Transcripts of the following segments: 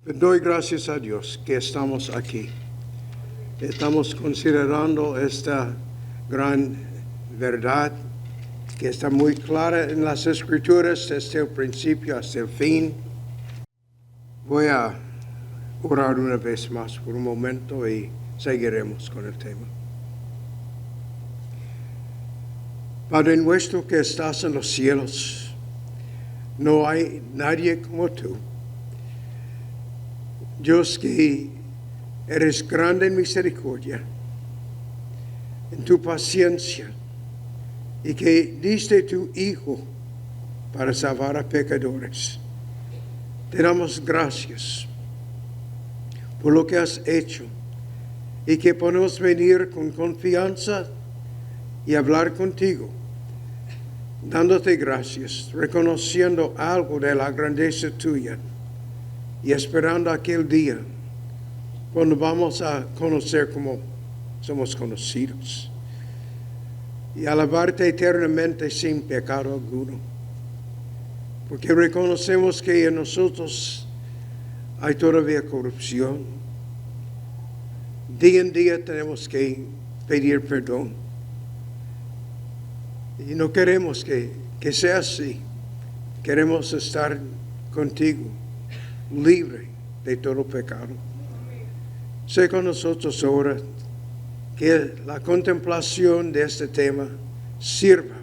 Doy gracias a Dios que estamos aquí. Estamos considerando esta gran verdad que está muy clara en las Escrituras desde el principio hasta el fin. Voy a orar una vez más por un momento y seguiremos con el tema. Padre nuestro que estás en los cielos, no hay nadie como tú. Dios, que eres grande en misericordia, en tu paciencia, y que diste tu Hijo para salvar a pecadores. Te damos gracias por lo que has hecho y que podemos venir con confianza y hablar contigo, dándote gracias, reconociendo algo de la grandeza tuya y esperando aquel día cuando vamos a conocer como somos conocidos y alabarte eternamente sin pecado alguno, porque reconocemos que en nosotros hay todavía corrupción. Día en día tenemos que pedir perdón y no queremos que sea así. Queremos estar contigo, libre de todo pecado. Sé con nosotros ahora, que la contemplación de este tema sirva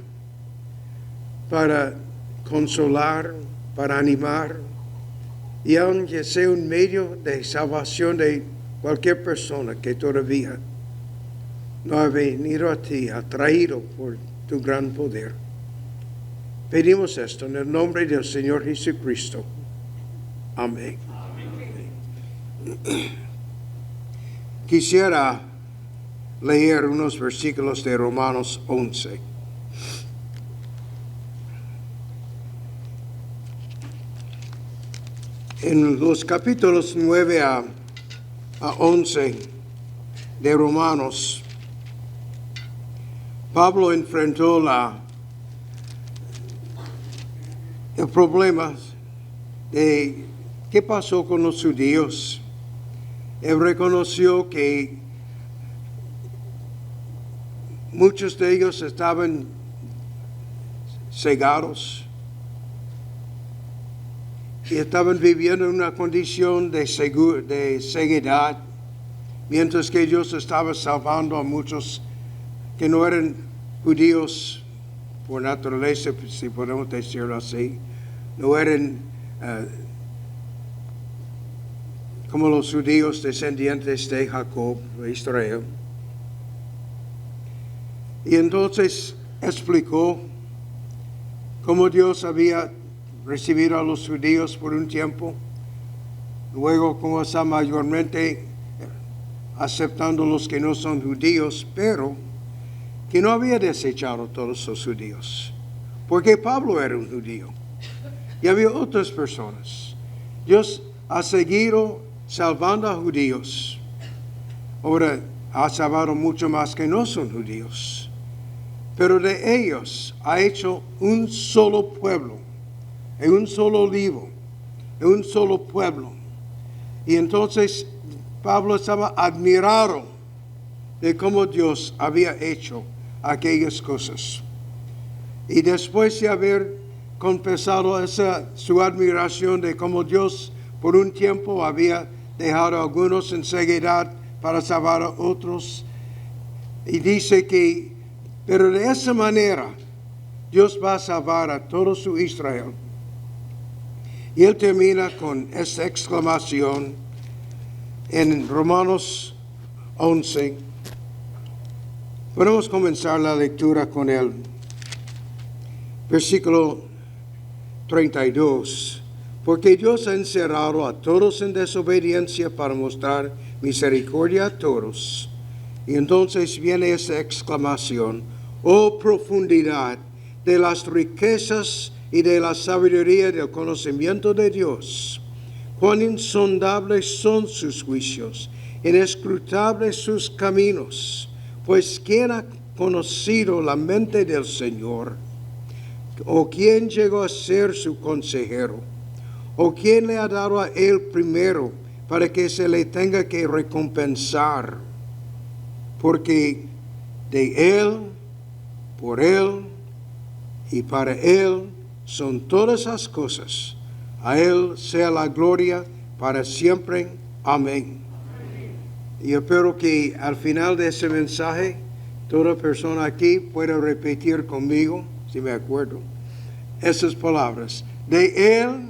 para consolar, para animar, y aunque sea un medio de salvación de cualquier persona que todavía no ha venido a ti, atraído por tu gran poder. Pedimos esto en el nombre del Señor Jesucristo. Amén. Quisiera leer unos versículos de Romanos 11. En los capítulos 9 a 11 de Romanos, Pablo enfrentó el problema de qué pasó con los judíos. Él reconoció que muchos de ellos estaban cegados y estaban viviendo en una condición de ceguedad, mientras que Dios estaba salvando a muchos que no eran judíos por naturaleza, si podemos decirlo así, no eran como los judíos descendientes de Jacob, de Israel. Y entonces explicó cómo Dios había recibido a los judíos por un tiempo, luego cómo está mayormente aceptando los que no son judíos, pero que no había desechado a todos los judíos, porque Pablo era un judío y había otras personas. Dios ha seguido salvando a judíos. Ahora ha salvado mucho más que no son judíos, pero de ellos ha hecho un solo pueblo, en un solo libro, en un solo pueblo. Y entonces Pablo estaba admirado de cómo Dios había hecho aquellas cosas. Y después de haber confesado su admiración de cómo Dios por un tiempo había dejado a algunos en ceguedad para salvar a otros, y dice que, pero de esa manera Dios va a salvar a todo su Israel. Y él termina con esta exclamación en Romanos 11. Podemos comenzar la lectura con el versículo 32. Porque Dios ha encerrado a todos en desobediencia para mostrar misericordia a todos. Y entonces viene esa exclamación: oh profundidad de las riquezas y de la sabiduría del conocimiento de Dios. Cuán insondables son sus juicios, inescrutables sus caminos. Pues ¿quién ha conocido la mente del Señor? ¿O quién llegó a ser su consejero? ¿O quién le ha dado a él primero para que se le tenga que recompensar? Porque de él, por él y para él son todas las cosas. A él sea la gloria para siempre. Amén. Y espero que al final de ese mensaje, toda persona aquí pueda repetir conmigo, si me acuerdo, esas palabras. De él,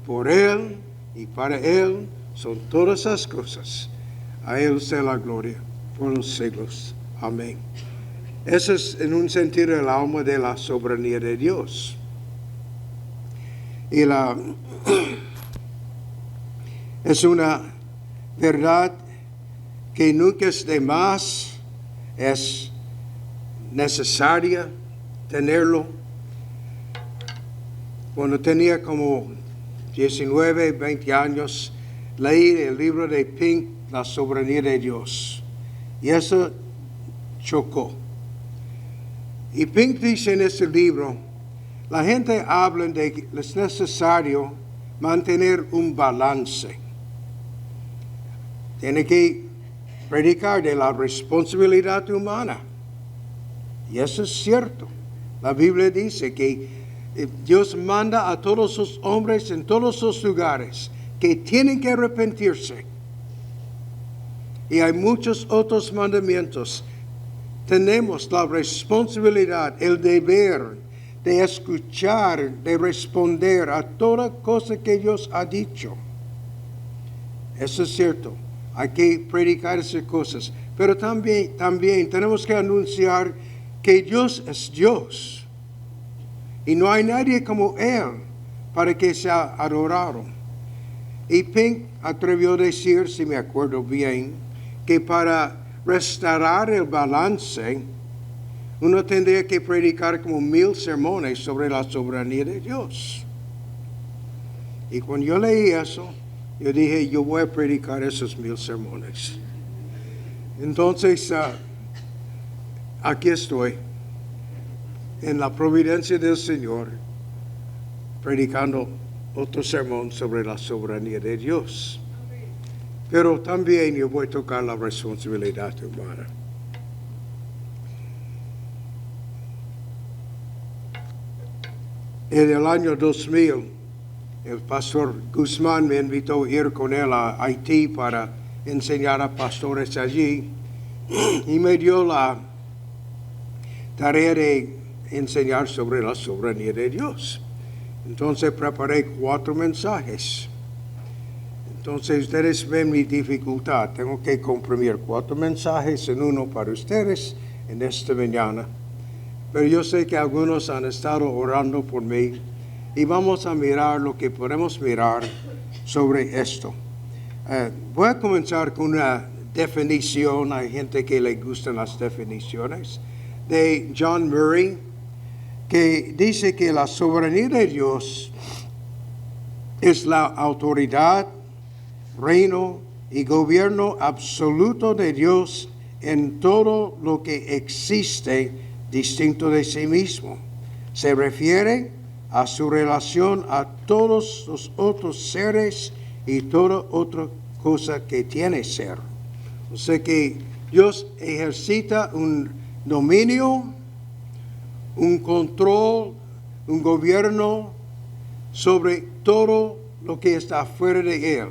por él y para él son todas las cosas. A él sea la gloria por los siglos. Amén. Eso es en un sentido el alma de la soberanía de Dios. Y es una verdad que nunca es de más, es necesaria tenerlo. Cuando tenía como 19, 20 años, leí el libro de Pink, La soberanía de Dios. Y eso chocó. Y Pink dice en ese libro, la gente habla de que es necesario mantener un balance. Tiene que predicar de la responsabilidad humana. Y eso es cierto. La Biblia dice que Dios manda a todos los hombres en todos los lugares que tienen que arrepentirse. Y hay muchos otros mandamientos. Tenemos la responsabilidad, el deber de escuchar, de responder a toda cosa que Dios ha dicho. Eso es cierto. Hay que predicar esas cosas. Pero también tenemos que anunciar que Dios es Dios. Y no hay nadie como Él para que sea adorado. Y Pink atrevió a decir, si me acuerdo bien, que para restaurar el balance, uno tendría que predicar como 1000 sermones sobre la soberanía de Dios. Y cuando yo leí eso, yo dije, yo voy a predicar esos 1000 sermones. Entonces, aquí estoy, en la providencia del Señor, predicando otro sermón sobre la soberanía de Dios. Pero también yo voy a tocar la responsabilidad humana. En el año 2000, el pastor Guzmán me invitó a ir con él a Haití para enseñar a pastores allí y me dio la tarea de enseñar sobre la soberanía de Dios. Entonces preparé 4 mensajes. Entonces ustedes ven mi dificultad. Tengo que comprimir 4 mensajes en uno para ustedes en esta mañana. Pero yo sé que algunos han estado orando por mí y vamos a mirar lo que podemos mirar sobre esto. Voy a comenzar con una definición. Hay gente que le gustan las definiciones de John Murray, que dice que la soberanía de Dios es la autoridad, reino y gobierno absoluto de Dios en todo lo que existe distinto de sí mismo. Se refiere a su relación a todos los otros seres y toda otra cosa que tiene ser. O sea que Dios ejercita un dominio, un control, un gobierno sobre todo lo que está fuera de Él.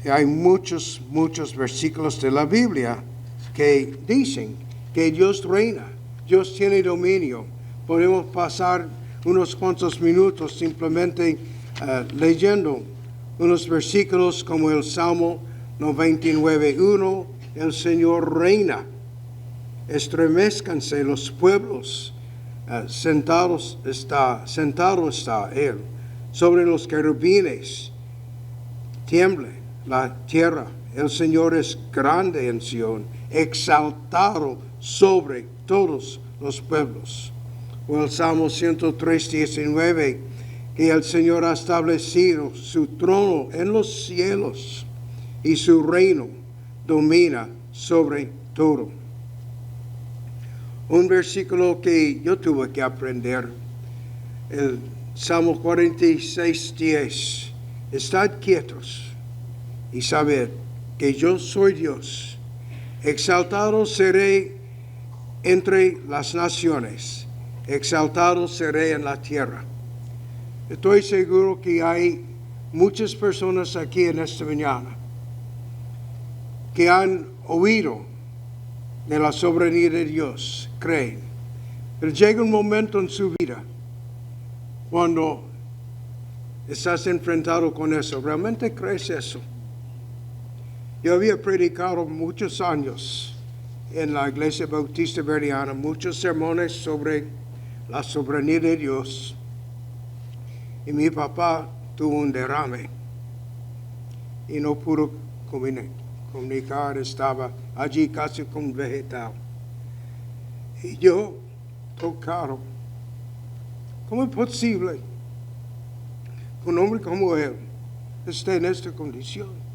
Y hay muchos versículos de la Biblia que dicen que Dios reina, Dios tiene dominio. Podemos pasar unos cuantos minutos simplemente leyendo unos versículos como el Salmo 99:1, el Señor reina. Estremezcanse los pueblos, sentado está Él sobre los querubines. Tiemble la tierra, el Señor es grande en Sión, exaltado sobre todos los pueblos. O el Salmo 103:19, que el Señor ha establecido su trono en los cielos y su reino domina sobre todo. Un versículo que yo tuve que aprender, el Salmo 46:10. Estad quietos y sabed que yo soy Dios. Exaltado seré entre las naciones, exaltado seré en la tierra. Estoy seguro que hay muchas personas aquí en esta mañana que han oído de la soberanía de Dios, creen. Pero llega un momento en su vida cuando estás enfrentado con eso. ¿Realmente crees eso? Yo había predicado muchos años en la Iglesia Bautista Verdiana, muchos sermones sobre la soberanía de Dios. Y mi papá tuvo un derrame y no pudo comunicar, estaba allí casi como vegetal. Y yo, tocado, ¿cómo es posible que un hombre como él esté en esta condición?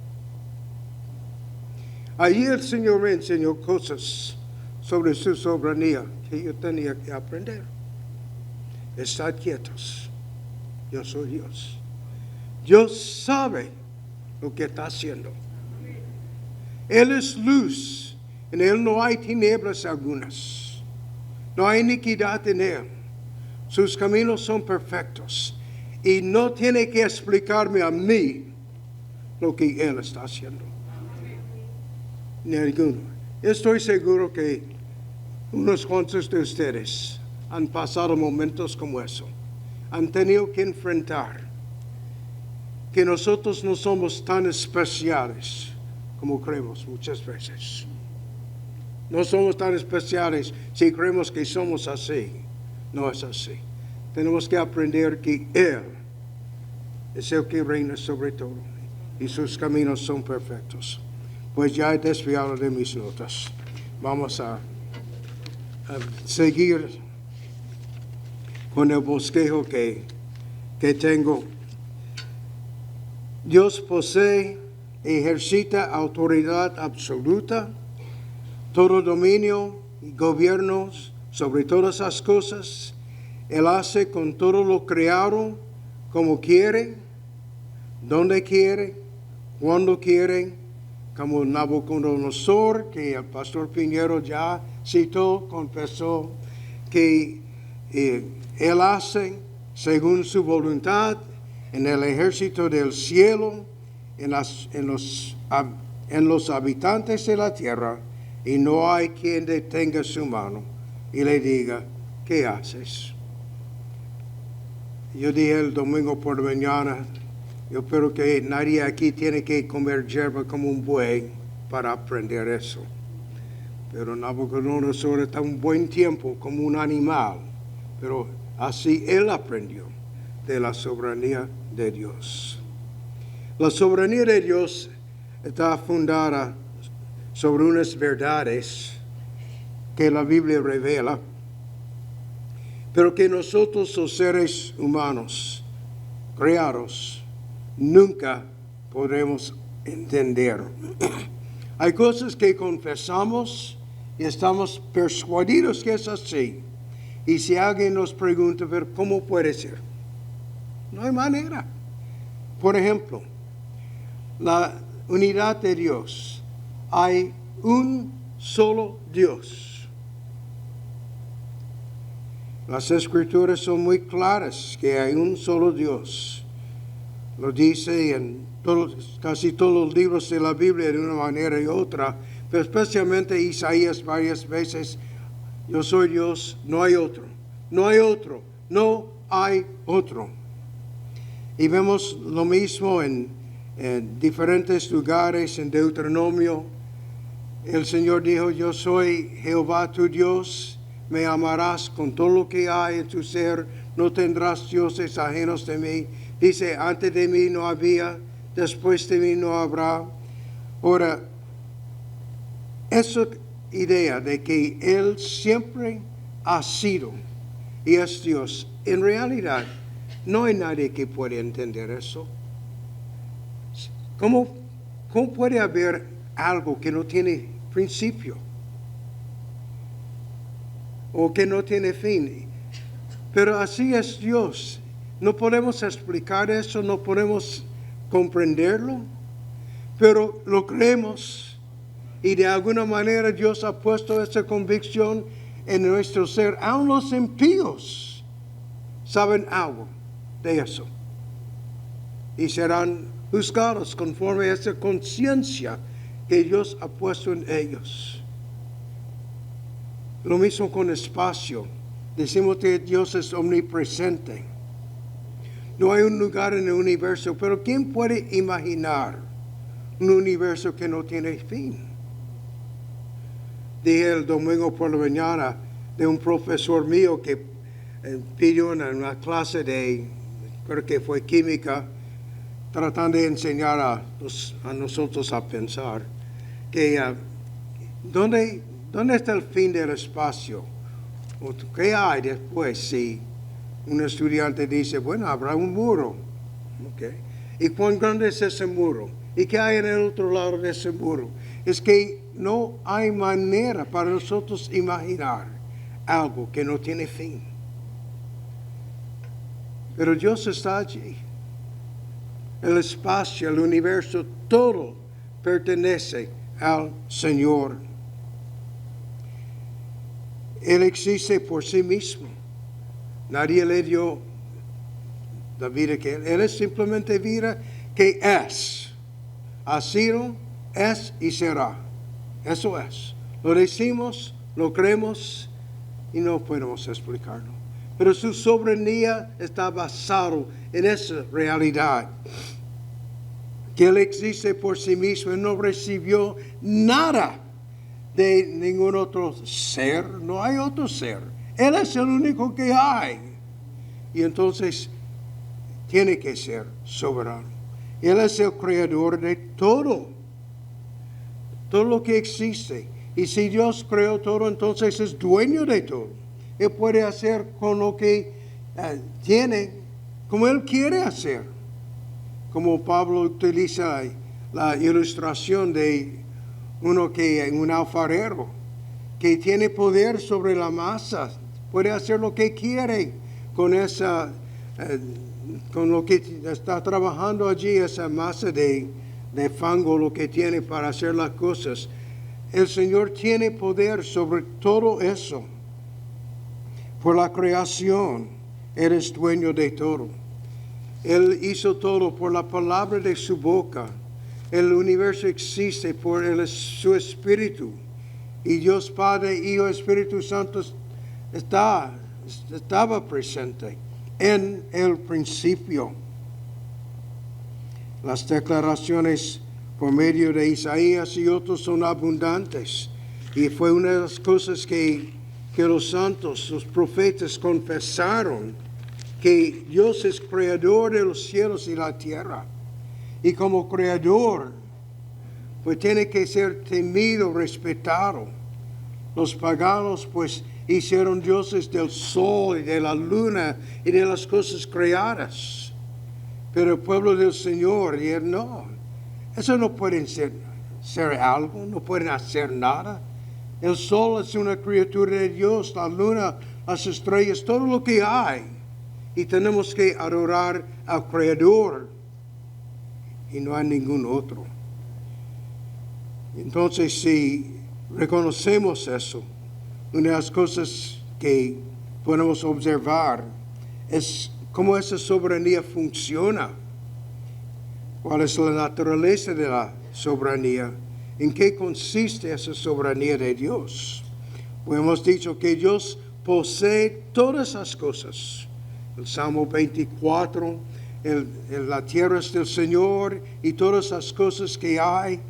Allí el Señor me enseñó cosas sobre su soberanía que yo tenía que aprender. Estad quietos, yo soy Dios. Dios sabe lo que está haciendo. Él es luz, en Él no hay tinieblas algunas. No hay iniquidad en Él. Sus caminos son perfectos. Y no tiene que explicarme a mí lo que Él está haciendo. Ni alguno. Estoy seguro que unos cuantos de ustedes han pasado momentos como eso. Han tenido que enfrentar que nosotros no somos tan especiales como creemos muchas veces. No somos tan especiales si creemos que somos así. No es así. Tenemos que aprender que Él es el que reina sobre todo y sus caminos son perfectos. Pues ya he desviado de mis notas. Vamos a seguir con el bosquejo que tengo. Dios posee, ejercita autoridad absoluta, todo dominio y gobiernos sobre todas las cosas. Él hace con todo lo creado como quiere, donde quiere, cuando quiere, como Nabucodonosor, que el pastor Piñero ya citó, confesó, que Él hace según su voluntad en el ejército del cielo, en los habitantes de la tierra, y no hay quien detenga su mano y le diga, ¿qué haces? Yo dije el domingo por la mañana, yo espero que nadie aquí tiene que comer hierba como un buey para aprender eso. Pero Nabucodonosor está un buen tiempo como un animal, pero así él aprendió de la soberanía de Dios. La soberanía de Dios está fundada sobre unas verdades que la Biblia revela, pero que nosotros los seres humanos creados nunca podremos entender. Hay cosas que confesamos y estamos persuadidos que es así. Y si alguien nos pregunta, pero ¿cómo puede ser? No hay manera. Por ejemplo, la unidad de Dios. Hay un solo Dios. Las escrituras son muy claras que hay un solo Dios. Lo dice en casi todos los libros de la Biblia de una manera y otra, pero especialmente Isaías varias veces, yo soy Dios, no hay otro, no hay otro, no hay otro. Y vemos lo mismo en diferentes lugares, en Deuteronomio. El Señor dijo, yo soy Jehová tu Dios, me amarás con todo lo que hay en tu ser, no tendrás dioses ajenos de mí. Dice, antes de mí no había, después de mí no habrá. Ahora, esa idea de que Él siempre ha sido y es Dios, en realidad no hay nadie que pueda entender eso. ¿Cómo puede haber algo que no tiene principio o que no tiene fin? Pero así es Dios. No podemos explicar eso, no podemos comprenderlo, pero lo creemos y de alguna manera Dios ha puesto esa convicción en nuestro ser. Aún los impíos saben algo de eso y serán juzgados conforme a esa conciencia que Dios ha puesto en ellos. Lo mismo con espacio. Decimos que Dios es omnipresente. No hay un lugar en el universo, pero ¿quién puede imaginar un universo que no tiene fin? Dije el domingo por la mañana de un profesor mío que pidió en una clase de, creo que fue química, tratando de enseñar a nosotros a pensar, que ¿dónde está el fin del espacio? ¿Qué hay después si un estudiante dice, bueno, habrá un muro? Okay. ¿Y cuán grande es ese muro? ¿Y qué hay en el otro lado de ese muro? Es que no hay manera para nosotros imaginar algo que no tiene fin. Pero Dios está allí. El espacio, el universo, todo pertenece al Señor. Él existe por sí mismo. Nadie le dio la vida que Él es simplemente vida que es. Ha sido, es y será. Eso es. Lo decimos, lo creemos y no podemos explicarlo. Pero su soberanía está basado en esa realidad. Que Él existe por sí mismo. Él no recibió nada de ningún otro ser. No hay otro ser. Él es el único que hay. Y entonces tiene que ser soberano. Él es el creador de todo. Todo lo que existe. Y si Dios creó todo, entonces es dueño de todo. Él puede hacer con lo que tiene, como Él quiere hacer. Como Pablo utiliza la ilustración de un alfarero que tiene poder sobre la masa, puede hacer lo que quiere con con lo que está trabajando allí, esa masa de fango, lo que tiene para hacer las cosas. El Señor tiene poder sobre todo eso. Por la creación, Él es dueño de todo. Él hizo todo por la palabra de su boca. El universo existe por su Espíritu. Y Dios Padre, Hijo, Espíritu Santo estaba presente en el principio. Las declaraciones por medio de Isaías y otros son abundantes. Y fue una de las cosas que los santos, los profetas confesaron, que Dios es creador de los cielos y la tierra. Y como creador, pues tiene que ser temido, respetado. Los paganos, pues, hicieron dioses del sol y de la luna y de las cosas creadas. Pero el pueblo del Señor, no. Eso no pueden ser algo, no pueden hacer nada. El sol es una criatura de Dios, la luna, las estrellas, todo lo que hay. Y tenemos que adorar al Creador. Y no hay ningún otro. Entonces, si reconocemos eso, una de las cosas que podemos observar es cómo esa soberanía funciona. ¿Cuál es la naturaleza de la soberanía? ¿En qué consiste esa soberanía de Dios? Pues hemos dicho que Dios posee todas las cosas. El Salmo 24, la tierra es del Señor y todas las cosas que hay.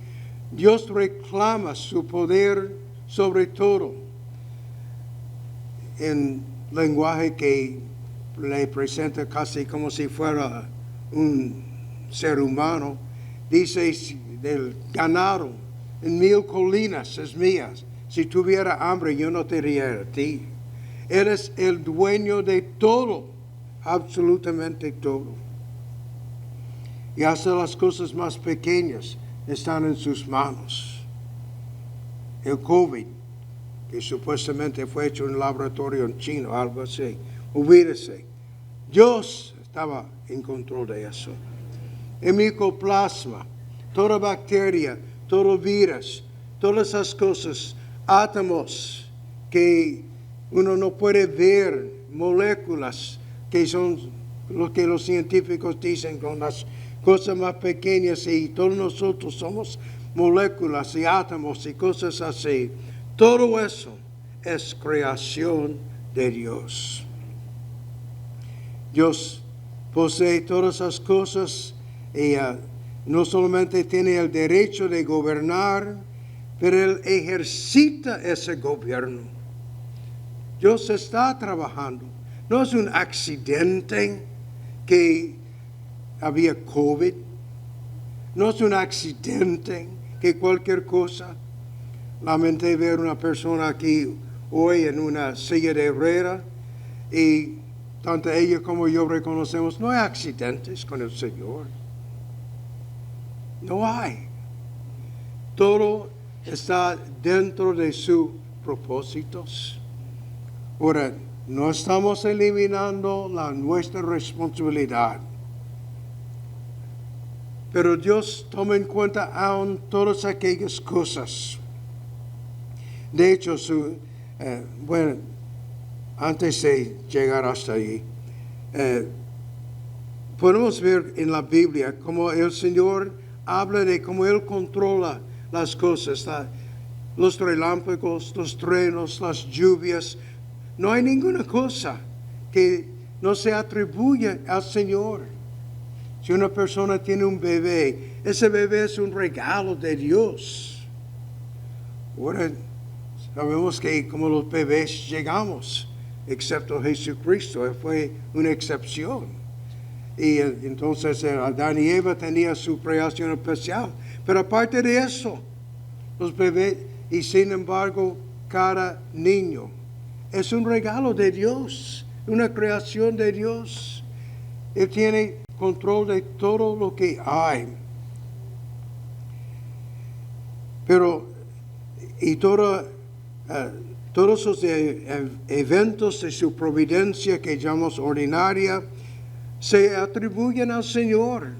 Dios reclama su poder sobre todo. En lenguaje que le presenta casi como si fuera un ser humano, dice del ganado en 1000 colinas es mías. Si tuviera hambre, yo no te diría a ti. Eres el dueño de todo, absolutamente todo. Y hasta las cosas más pequeñas están en sus manos. El COVID, que supuestamente fue hecho en un laboratorio en China, algo así. Olvídese. Dios estaba en control de eso. El micoplasma, toda bacteria, todo virus, todas esas cosas, átomos que uno no puede ver, moléculas que son lo que los científicos dicen con las cosas más pequeñas, y todos nosotros somos moléculas y átomos y cosas así. Todo eso es creación de Dios. Dios posee todas esas cosas y no solamente tiene el derecho de gobernar, pero Él ejercita ese gobierno. Dios está trabajando. No es un accidente que había COVID. No es un accidente que cualquier cosa. Lamenté ver una persona aquí hoy en una silla de herrera, y tanto ella como yo reconocemos, no hay accidentes con el Señor. No hay. Todo está dentro de sus propósitos. Ahora, no estamos eliminando nuestra responsabilidad, pero Dios toma en cuenta aún todas aquellas cosas. De hecho, antes de llegar hasta ahí, podemos ver en la Biblia cómo el Señor habla de cómo Él controla las cosas, los relámpagos, los truenos, las lluvias. No hay ninguna cosa que no se atribuya al Señor. Si una persona tiene un bebé, ese bebé es un regalo de Dios. Ahora, sabemos que como los bebés llegamos, excepto Jesucristo, Él fue una excepción. Y entonces Adán y Eva tenían su creación especial. Pero aparte de eso, los bebés, y sin embargo, cada niño es un regalo de Dios, una creación de Dios. Él tiene control de todo lo que hay. Pero, y todos esos eventos de su providencia que llamamos ordinaria, se atribuyen al Señor.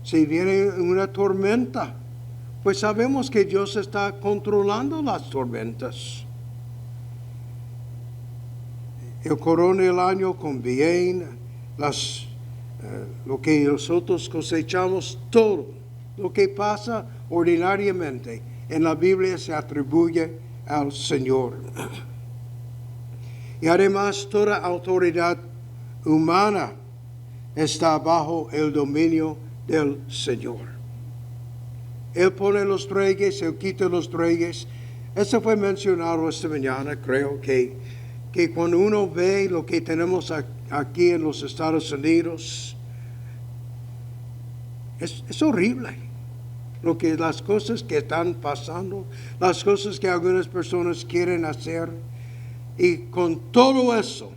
Si viene una tormenta, pues sabemos que Dios está controlando las tormentas. Él corona el año con bien, lo que nosotros cosechamos, todo lo que pasa ordinariamente en la Biblia se atribuye al Señor. Y además toda autoridad humana está bajo el dominio del Señor. Él pone los reyes, Él quita los reyes. Eso fue mencionado esta mañana, creo que cuando uno ve lo que tenemos aquí en los Estados Unidos, es horrible. Las cosas que están pasando, las cosas que algunas personas quieren hacer. Y con todo eso,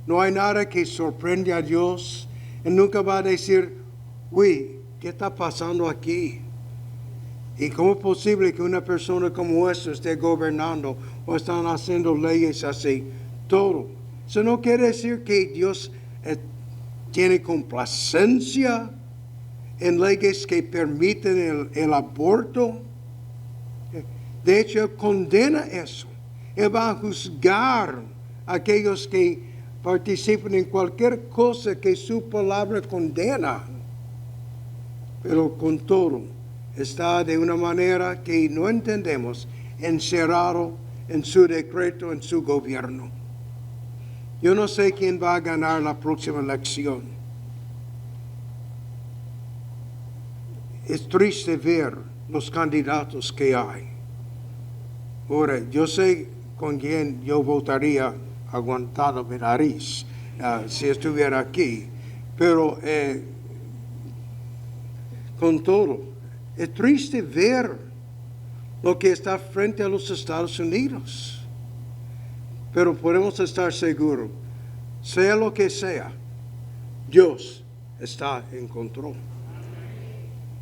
no hay nada que sorprende a Dios. Él nunca va a decir, uy, ¿qué está pasando aquí? ¿Y cómo es posible que una persona como esta esté gobernando o están haciendo leyes así? Todo. Eso no quiere decir que Dios tiene complacencia en leyes que permiten el aborto. De hecho, Él condena eso. Él va a juzgar a aquellos que participan en cualquier cosa que su palabra condena. Pero con todo, está de una manera que no entendemos, encerrado en su decreto, en su gobierno. Yo no sé quién va a ganar la próxima elección. Es triste ver los candidatos que hay. Ahora, yo sé con quién yo votaría aguantado mi nariz si estuviera aquí, pero con todo, es triste ver lo que está frente a los Estados Unidos. Pero podemos estar seguros, sea lo que sea, Dios está en control.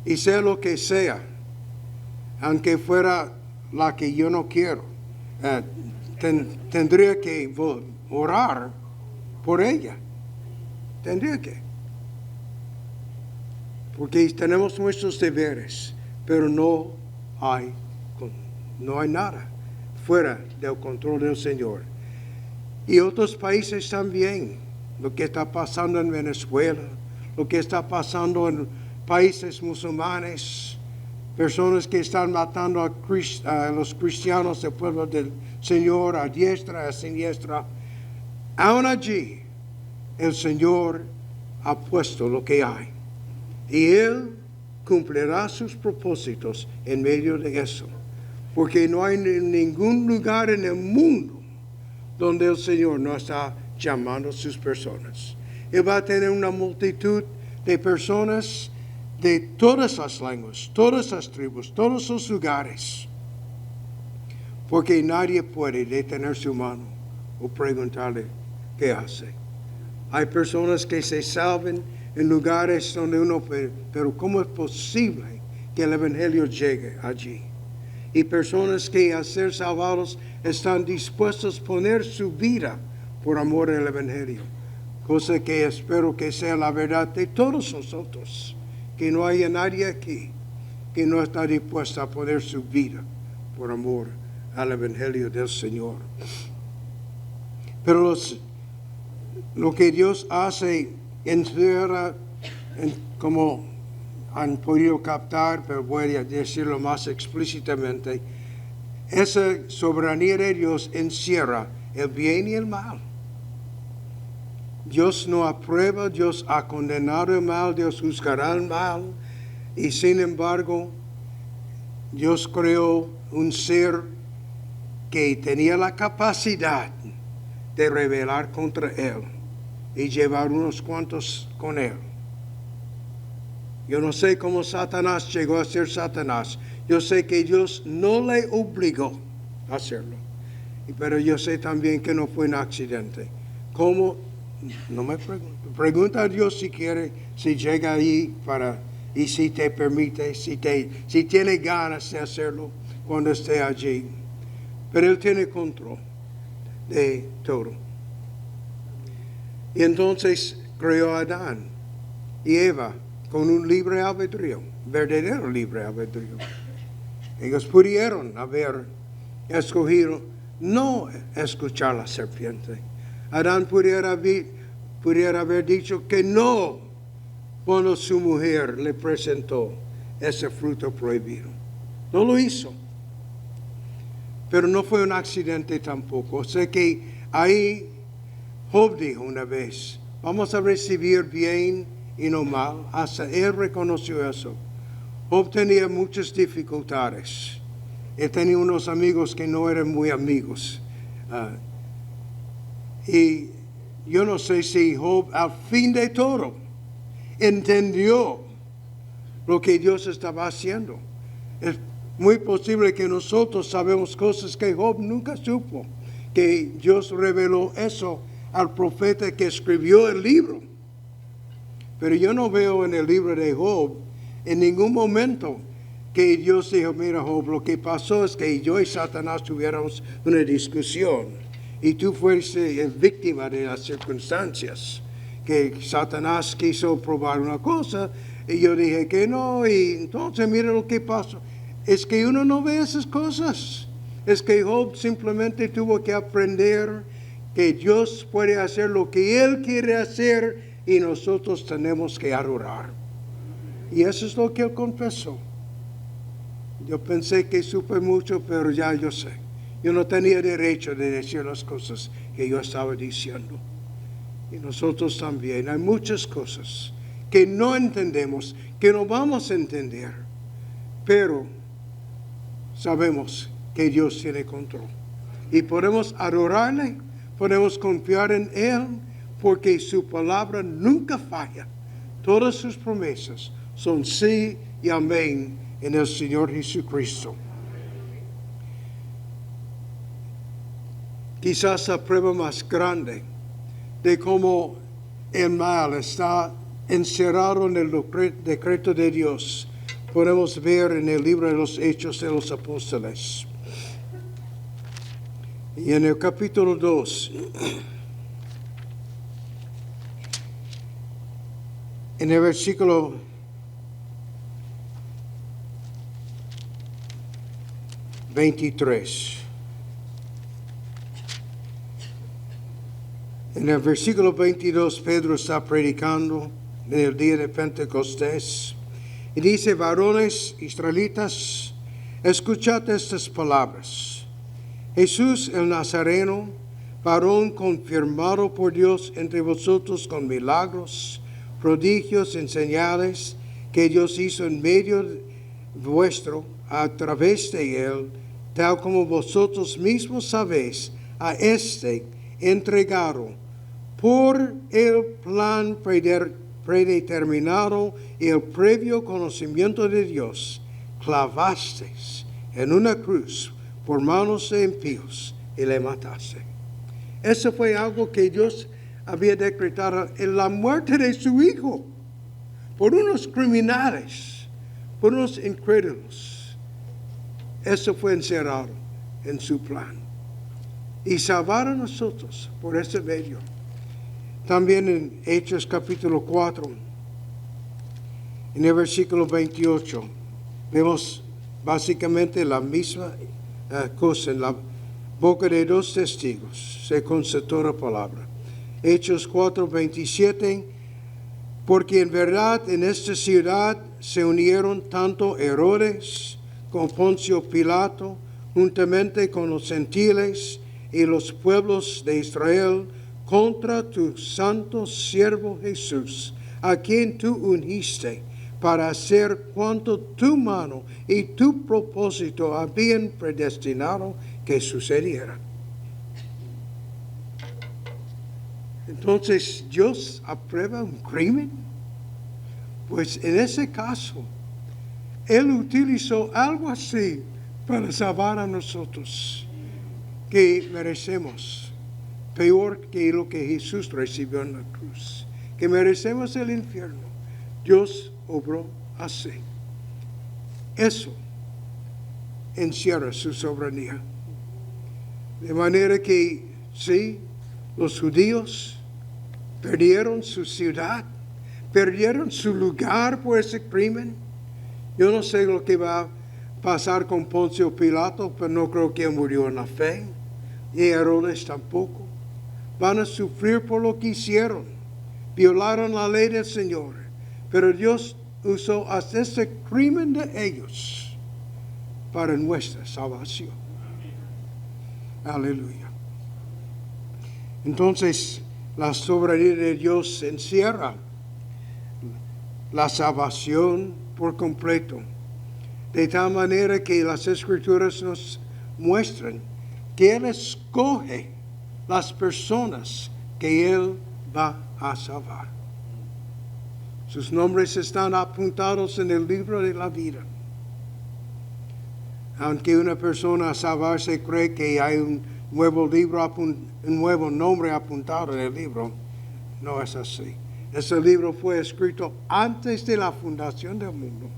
Y sea lo que sea, aunque fuera la que yo no quiero, tendría que orar por ella. Tendría que. Porque tenemos nuestros deberes, pero no hay nada fuera del control del Señor. Y otros países también, lo que está pasando en Venezuela, lo que está pasando en países musulmanes, personas que están matando a los cristianos del pueblo del Señor a diestra, a siniestra. Aún allí, el Señor ha puesto lo que hay. Y Él cumplirá sus propósitos en medio de eso. Porque no hay ningún lugar en el mundo donde el Señor no está llamando a sus personas. Él va a tener una multitud de personas de todas las lenguas, todas las tribus, todos los lugares. Porque nadie puede detener su mano o preguntarle qué hace. Hay personas que se salven en lugares donde pero ¿cómo es posible que el Evangelio llegue allí? Y personas que al ser salvados están dispuestos a poner su vida por amor al Evangelio. Cosa que espero que sea la verdad de todos nosotros. Que no haya nadie aquí que no está dispuesto a poner su vida por amor al Evangelio del Señor. Pero lo que Dios hace encierra, como han podido captar, pero voy a decirlo más explícitamente, esa soberanía de Dios encierra el bien y el mal. Dios no aprueba, Dios ha condenado el mal, Dios juzgará el mal, y sin embargo, Dios creó un ser que tenía la capacidad de rebelar contra Él y llevar unos cuantos con Él. Yo no sé cómo Satanás llegó a ser Satanás. Yo sé que Dios no le obligó a hacerlo. Pero yo sé también que no fue un accidente. ¿Cómo? No me pregunto. Pregunta a Dios si quiere, si llega ahí y si te permite, si tiene ganas de hacerlo cuando esté allí. Pero Él tiene control de todo. Y entonces creó a Adán y Eva con un libre albedrío, verdadero libre albedrío. Ellos pudieron haber escogido no escuchar a la serpiente. Adán pudiera haber dicho que no cuando su mujer le presentó ese fruto prohibido. No lo hizo. Pero no fue un accidente tampoco. O sea que ahí Job dijo una vez, vamos a recibir bien y no mal. Hasta él reconoció eso. Job tenía muchas dificultades. Él tenía unos amigos que no eran muy amigos. Y yo no sé si Job al fin de todo entendió lo que Dios estaba haciendo. Es muy posible que nosotros sabemos cosas que Job nunca supo, que Dios reveló eso al profeta que escribió el libro. Pero yo no veo en el libro de Job en ningún momento que Dios dijo, mira Job, lo que pasó es que yo y Satanás tuviéramos una discusión y tú fuiste víctima de las circunstancias, que Satanás quiso probar una cosa y yo dije que no, y entonces mira lo que pasó. Es que uno no ve esas cosas. Es que Job simplemente tuvo que aprender que Dios puede hacer lo que Él quiere hacer y nosotros tenemos que adorar. Y eso es lo que Él confesó. Yo pensé que supe mucho, pero ya yo sé. Yo no tenía derecho de decir las cosas que yo estaba diciendo. Y nosotros también. Hay muchas cosas que no entendemos, que no vamos a entender. Pero sabemos que Dios tiene control. Y podemos adorarle, podemos confiar en Él, porque su palabra nunca falla. Todas sus promesas son sí y amén en el Señor Jesucristo. Quizás la prueba más grande de cómo el mal está encerrado en el decreto de Dios podemos ver en el libro de los Hechos de los Apóstoles. Y en el capítulo 2, en el versículo 23. En el versículo 22, Pedro está predicando en el día de Pentecostés y dice: varones israelitas, escuchad estas palabras. Jesús el Nazareno, varón confirmado por Dios entre vosotros con milagros, prodigios y señales que Dios hizo en medio vuestro a través de él, tal como vosotros mismos sabéis, a este entregado por el plan predeterminado y el previo conocimiento de Dios, clavasteis en una cruz por manos de impíos y le mataste. Eso fue algo que Dios había decretado en la muerte de su Hijo por unos criminales, por unos incrédulos. Eso fue encerrado en su plan. Y salvar a nosotros por ese medio. También en Hechos capítulo 4, en el versículo 28, vemos básicamente la misma cosa en la boca de dos testigos. Se constató la palabra. Hechos 4, 27, porque en verdad en esta ciudad se unieron tanto Herodes como Poncio Pilato, juntamente con los gentiles y los pueblos de Israel, contra tu santo siervo Jesús, a quien tú ungiste, para hacer cuanto tu mano y tu propósito habían predestinado que sucediera. Entonces, ¿Dios aprueba un crimen? Pues en ese caso, Él utilizó algo así para salvar a nosotros, que merecemos peor que lo que Jesús recibió en la cruz, que merecemos el infierno. Dios obró así. Eso encierra su soberanía. De manera que, sí, los judíos perdieron su ciudad, perdieron su lugar por ese crimen. Yo no sé lo que va a pasar con Poncio Pilato, pero no creo que murió en la fe, y Herodes tampoco. Van a sufrir por lo que hicieron. Violaron la ley del Señor. Pero Dios usó hasta este crimen de ellos para nuestra salvación. Aleluya. Entonces, la soberanía de Dios encierra la salvación por completo. De tal manera que las Escrituras nos muestran que Él escoge las personas que Él va a salvar. Sus nombres están apuntados en el libro de la vida. Aunque una persona a salvarse cree que hay un nuevo nombre apuntado en el libro, no es así. Ese libro fue escrito antes de la fundación del mundo.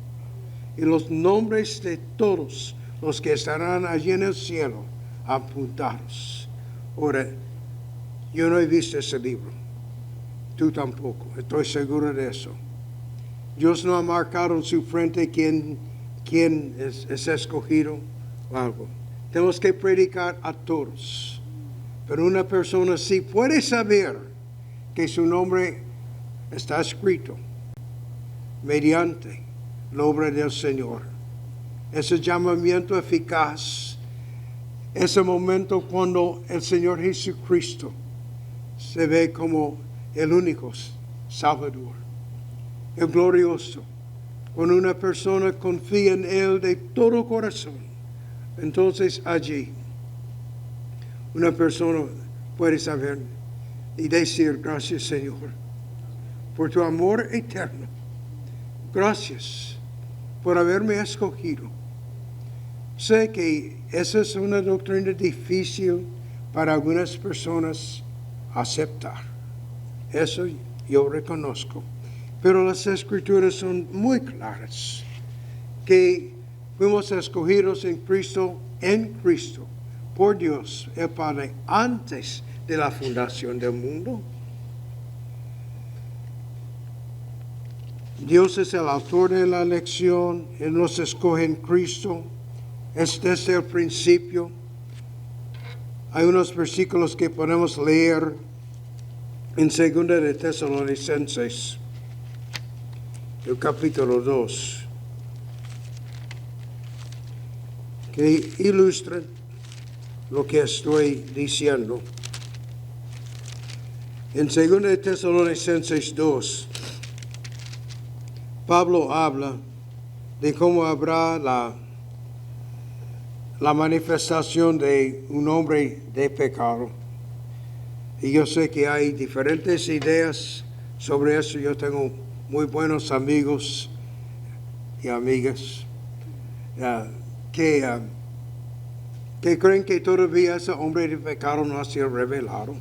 Y los nombres de todos los que estarán allí en el cielo apuntados. Ahora, yo no he visto ese libro. Tú tampoco. Estoy seguro de eso. Dios no ha marcado en su frente quién es escogido o algo. Tenemos que predicar a todos. Pero una persona sí puede saber que su nombre está escrito mediante la obra del Señor. Ese llamamiento eficaz, ese momento cuando el Señor Jesucristo se ve como el único Salvador, el glorioso. Cuando una persona confía en Él de todo corazón, entonces allí una persona puede saber y decir: gracias, Señor, por tu amor eterno. Gracias por haberme escogido. Sé que esa es una doctrina difícil para algunas personas aceptar. Eso yo reconozco. Pero las Escrituras son muy claras, que fuimos escogidos en Cristo, por Dios, el Padre, antes de la fundación del mundo. Dios es el autor de la elección, Él nos escoge en Cristo, es desde el principio. Hay unos versículos que podemos leer en 2 de Tesalonicenses, el capítulo 2, que ilustran lo que estoy diciendo. En 2 de Tesalonicenses 2, Pablo habla de cómo habrá la manifestación de un hombre de pecado. Y yo sé que hay diferentes ideas sobre eso. Yo tengo muy buenos amigos y amigas que creen que todavía ese hombre de pecado no ha sido revelado.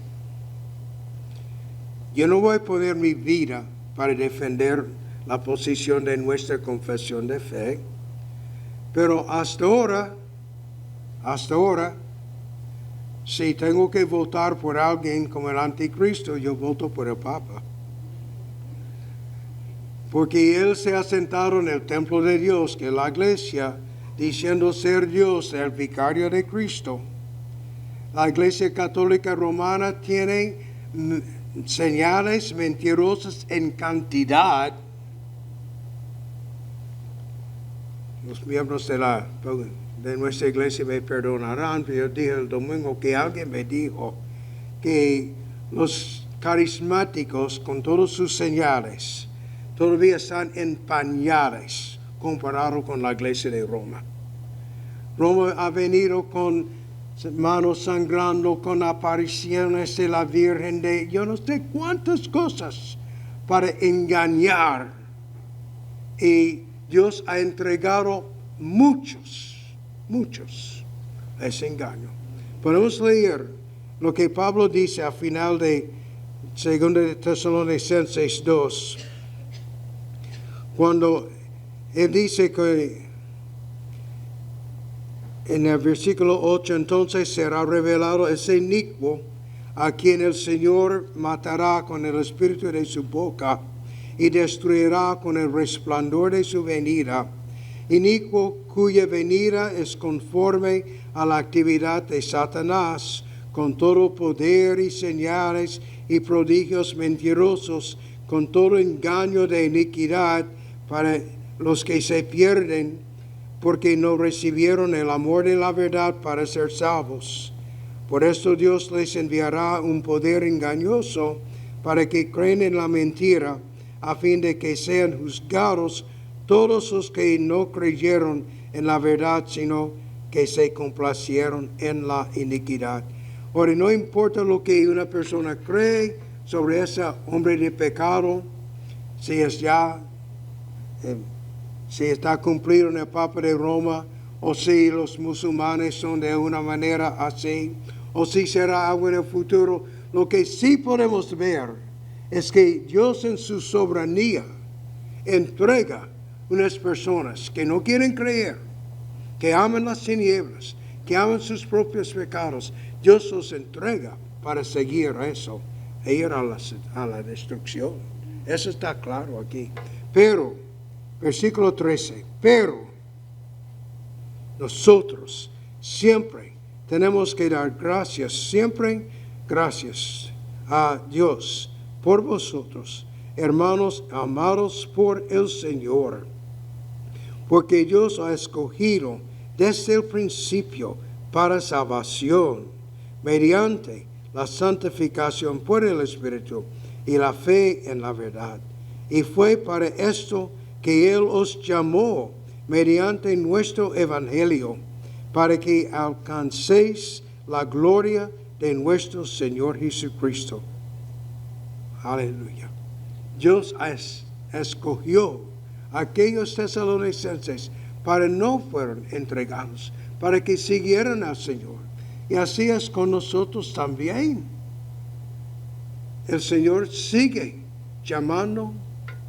Yo no voy a poner mi vida para defender la posición de nuestra confesión de fe, pero hasta ahora, si tengo que votar por alguien como el anticristo, yo voto por el Papa. Porque él se ha sentado en el templo de Dios, que es la iglesia, diciendo ser Dios, el vicario de Cristo. La Iglesia Católica Romana tiene señales mentirosas en cantidad. Los miembros de nuestra iglesia me perdonarán, pero yo dije el domingo que alguien me dijo que los carismáticos, con todas sus señales, todavía están en pañales comparado con la iglesia de Roma. Roma ha venido con manos sangrando, con apariciones de la Virgen de yo no sé cuántas cosas para engañar. Y Dios ha entregado muchos a ese engaño. Podemos leer lo que Pablo dice al final de 2 de Tesalonicenses 2, cuando él dice que en el versículo 8, entonces será revelado ese inicuo a quien el Señor matará con el espíritu de su boca y destruirá con el resplandor de su venida, inicuo cuya venida es conforme a la actividad de Satanás, con todo poder y señales y prodigios mentirosos, con todo engaño de iniquidad para los que se pierden, porque no recibieron el amor de la verdad para ser salvos. Por esto Dios les enviará un poder engañoso para que creen en la mentira, a fin de que sean juzgados todos los que no creyeron en la verdad, sino que se complacieron en la iniquidad. Ahora, no importa lo que una persona cree sobre ese hombre de pecado, si está cumplido en el Papa de Roma, o si los musulmanes son de una manera así, o si será algo en el futuro. Lo que sí podemos ver es que Dios en su soberanía entrega unas personas que no quieren creer, que aman las tinieblas, que aman sus propios pecados. Dios los entrega para seguir eso e ir a la destrucción. Eso está claro aquí. Pero, versículo 13, pero nosotros siempre tenemos que dar gracias, siempre gracias a Dios por vosotros, hermanos amados por el Señor, porque Dios ha escogido desde el principio para salvación, mediante la santificación por el Espíritu y la fe en la verdad. Y fue para esto que Él os llamó mediante nuestro Evangelio, para que alcancéis la gloria de nuestro Señor Jesucristo. Aleluya. Dios escogió a aquellos tesalonicenses para no fueron entregados, para que siguieran al Señor. Y así es con nosotros también. El Señor sigue llamando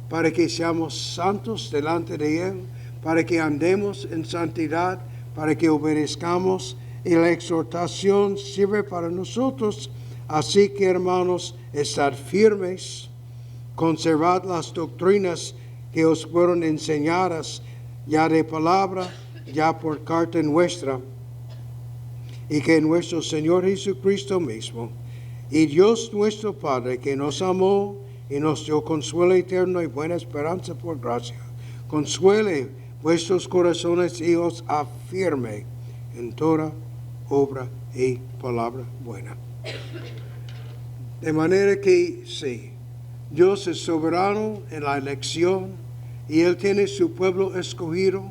para que seamos santos delante de Él, para que andemos en santidad, para que obedezcamos, y la exhortación sirve para nosotros. Así que, hermanos, estad firmes, conservad las doctrinas que os fueron enseñadas ya de palabra, ya por carta nuestra, y que nuestro Señor Jesucristo mismo, y Dios nuestro Padre, que nos amó y nos dio consuelo eterno y buena esperanza por gracia, consuele vuestros corazones y os afirme en toda obra y palabra buena. De manera que sí, Dios es soberano en la elección y Él tiene su pueblo escogido,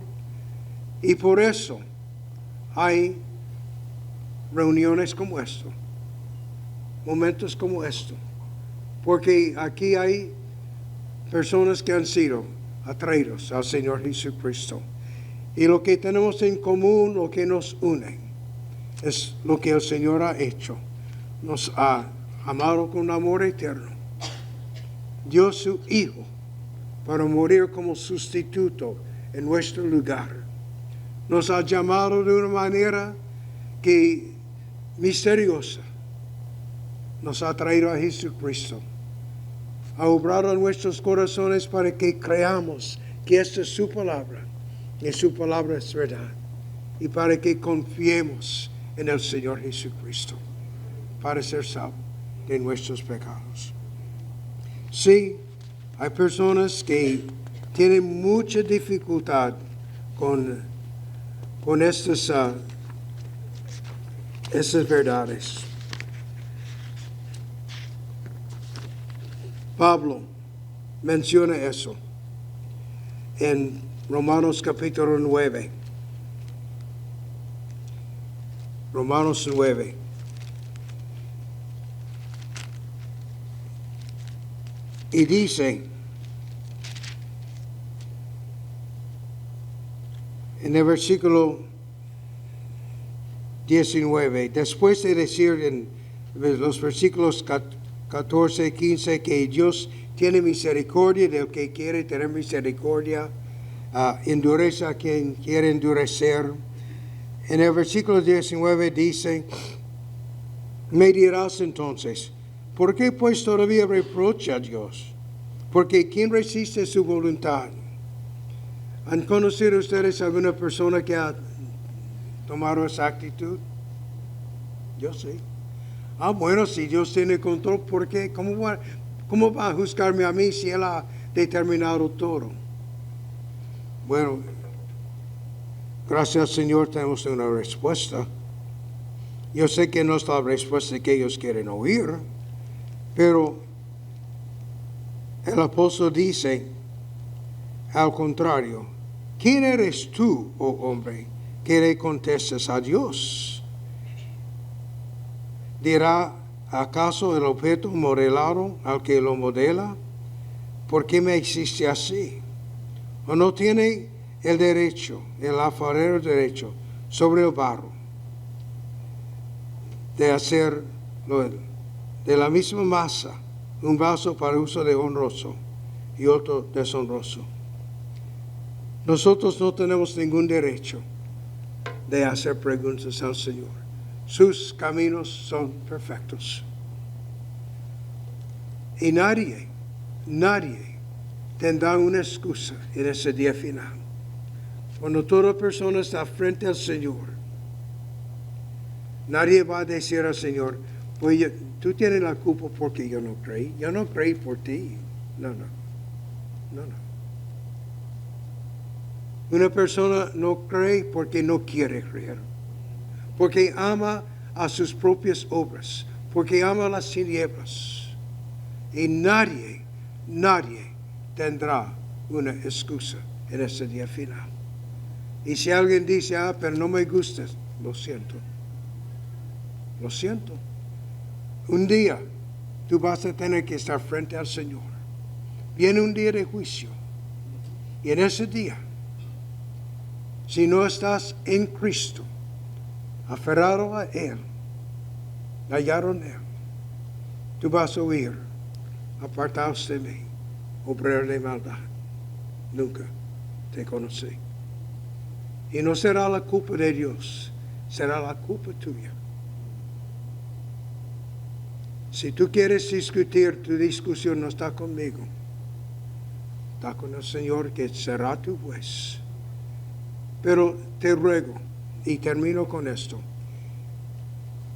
y por eso hay reuniones como esto, momentos como esto, porque aquí hay personas que han sido atraídos al Señor Jesucristo. Y lo que tenemos en común, lo que nos une, es lo que el Señor ha hecho. Nos ha amado con amor eterno. Dio su Hijo para morir como sustituto en nuestro lugar. Nos ha llamado de una manera que misteriosa. Nos ha traído a Jesucristo. Ha obrado en nuestros corazones para que creamos que esta es su palabra. Y su palabra es verdad. Y para que confiemos en el Señor Jesucristo. Para ser salvos de nuestros pecados. Sí, hay personas que tienen mucha dificultad con estas verdades. Pablo menciona eso en Romanos capítulo 9. Romanos 9. Y dice en el versículo 19, después de decir en los versículos 14 y 15 que Dios tiene misericordia del que quiere tener misericordia, endurece a quien quiere endurecer. En el versículo 19 dice, me dirás entonces, ¿por qué pues todavía reprocha a Dios? Porque ¿quién resiste su voluntad? ¿Han conocido ustedes alguna persona que ha tomado esa actitud? Yo sí. Bueno, si Dios tiene control, ¿por qué? ¿Cómo va a juzgarme a mí si Él ha determinado todo? Bueno, gracias al Señor tenemos una respuesta. Yo sé que no es la respuesta que ellos quieren oír, pero el apóstol dice, al contrario, ¿quién eres tú, oh hombre, que le contestes a Dios? ¿Dirá acaso el objeto modelado al que lo modela? ¿Por qué me hiciste así? ¿O no tiene el derecho, el alfarero derecho, sobre el barro, de hacer de la misma masa un vaso para uso de honroso y otro deshonroso? Nosotros no tenemos ningún derecho de hacer preguntas al Señor. Sus caminos son perfectos. Y nadie tendrá una excusa en ese día final. Cuando toda persona está frente al Señor, nadie va a decir al Señor, pues tú tienes la culpa porque yo no creí. Yo no creí por ti. No. Una persona no cree porque no quiere creer. Porque ama a sus propias obras. Porque ama las tinieblas. Y nadie tendrá una excusa en ese día final. Y si alguien dice, pero no me gustas, lo siento. Un día tú vas a tener que estar frente al Señor. Viene un día de juicio. Y en ese día, si no estás en Cristo, aferrado a Él, hallado en Él, tú vas a oír, apartaos de mí, obrero de maldad. Nunca te conocí. Y no será la culpa de Dios, será la culpa tuya. Si tú quieres discutir, tu discusión no está conmigo, está con el Señor, que será tu juez. Pero te ruego, y termino con esto,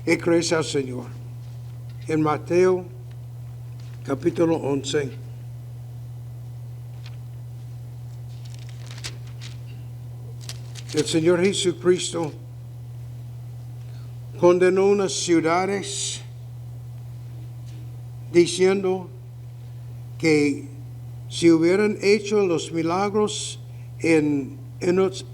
que crees al Señor. En Mateo capítulo 11, el Señor Jesucristo condenó unas ciudades diciendo que si hubieran hecho los milagros en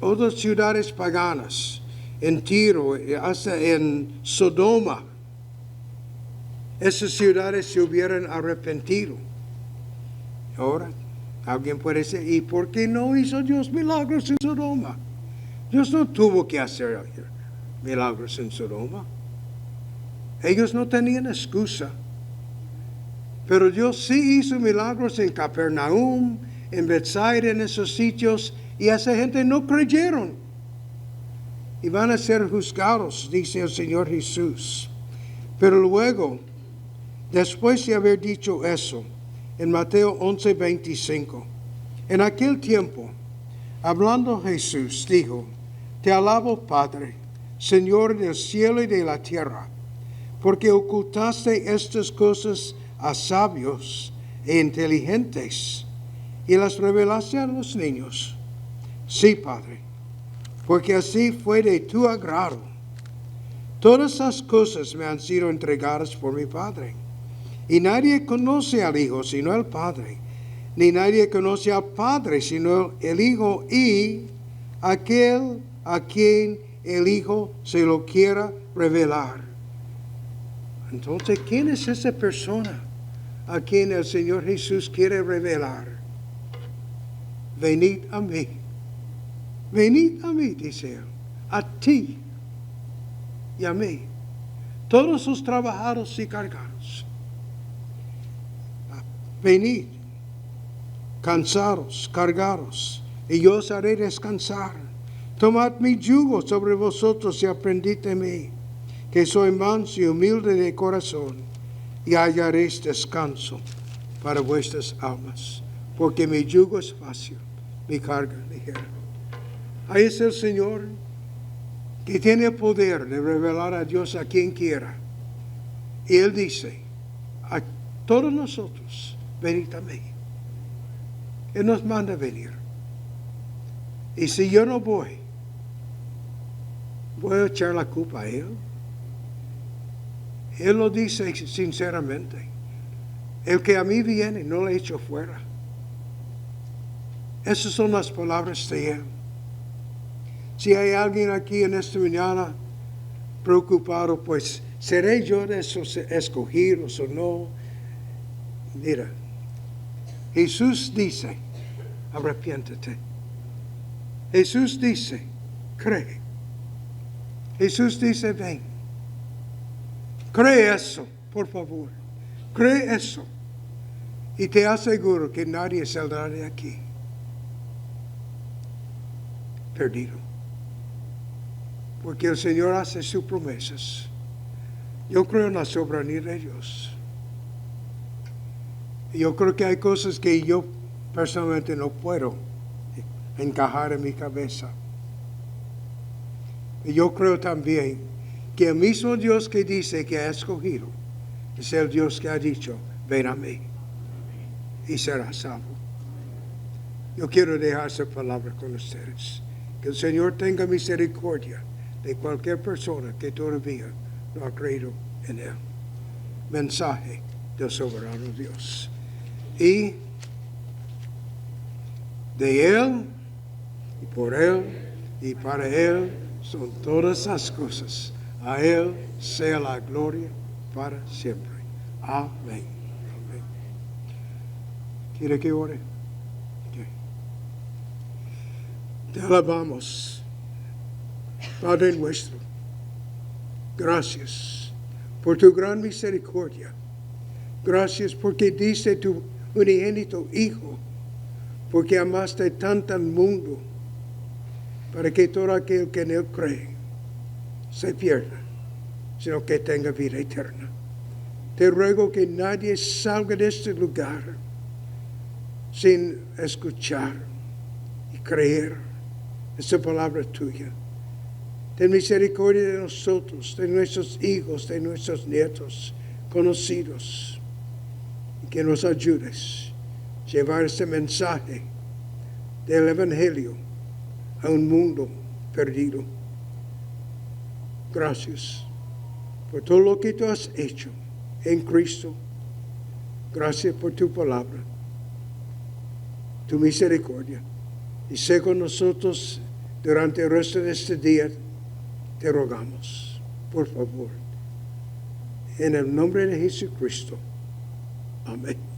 otras ciudades paganas, en Tiro, hasta en Sodoma, esas ciudades se hubieran arrepentido. Ahora, alguien puede decir, ¿y por qué no hizo Dios milagros en Sodoma? Dios no tuvo que hacer milagros en Sodoma. Ellos no tenían excusa. Pero Dios sí hizo milagros en Capernaum, en Bethsaida, en esos sitios, y esa gente no creyeron. Y van a ser juzgados, dice el Señor Jesús. Pero luego, después de haber dicho eso, en Mateo 11:25, en aquel tiempo, hablando Jesús, dijo, te alabo, Padre, Señor del cielo y de la tierra, porque ocultaste estas cosas a sabios e inteligentes y las revelaste a los niños. Sí, Padre, porque así fue de tu agrado. Todas las cosas me han sido entregadas por mi Padre. Y nadie conoce al Hijo sino el Padre, ni nadie conoce al Padre sino el Hijo y aquel a quien el Hijo se lo quiera revelar. Entonces, ¿quién es esa persona a quien el Señor Jesús quiere revelar? Venid a mí. Venid a mí, dice Él, a ti y a mí, todos los trabajados y cargados. Venid, cansados, cargados, y yo os haré descansar. Tomad mi yugo sobre vosotros y aprendid de mí, que soy manso y humilde de corazón, y hallaréis descanso para vuestras almas, porque mi yugo es fácil, mi carga ligera. Ahí es el Señor que tiene el poder de revelar a Dios a quien quiera. Y Él dice a todos nosotros, venid a mí. Él nos manda a venir. Y si yo no voy, voy a echar la culpa a Él. Él lo dice sinceramente. El que a mí viene, no le echo fuera. Esas son las palabras de Él. Si hay alguien aquí en esta mañana preocupado, pues, ¿seré yo de esos escogidos o no? Mira, Jesús dice, arrepiéntete. Jesús dice, cree. Jesús dice, ven. Cree eso, por favor. Cree eso. Y te aseguro que nadie saldrá de aquí perdido. Porque el Señor hace sus promesas. Yo creo en la soberanía de Dios. Yo creo que hay cosas que yo personalmente no puedo encajar en mi cabeza. Y yo creo también que el mismo Dios que dice que ha escogido es el Dios que ha dicho, ven a mí y serás salvo. Yo quiero dejar esa palabra con ustedes. Que el Señor tenga misericordia de cualquier persona que todavía no ha creído en Él. Mensaje del soberano Dios. Y de Él, y por Él, y para Él son todas las cosas. A Él sea la gloria para siempre. Amén. Amén. ¿Quiere que ore? Okay. Te alabamos. Padre nuestro, gracias por tu gran misericordia. Gracias porque diste tu unigénito Hijo, porque amaste tanto al mundo, para que todo aquel que en Él cree se pierda, sino que tenga vida eterna. Te ruego que nadie salga de este lugar sin escuchar y creer esa palabra tuya. Ten misericordia de nosotros, de nuestros hijos, de nuestros nietos, conocidos, y que nos ayudes a llevar este mensaje del Evangelio a un mundo perdido. Gracias por todo lo que tú has hecho en Cristo. Gracias por tu palabra, tu misericordia. Y sé con nosotros durante el resto de este día, te rogamos, por favor. En el nombre de Jesucristo. Amén.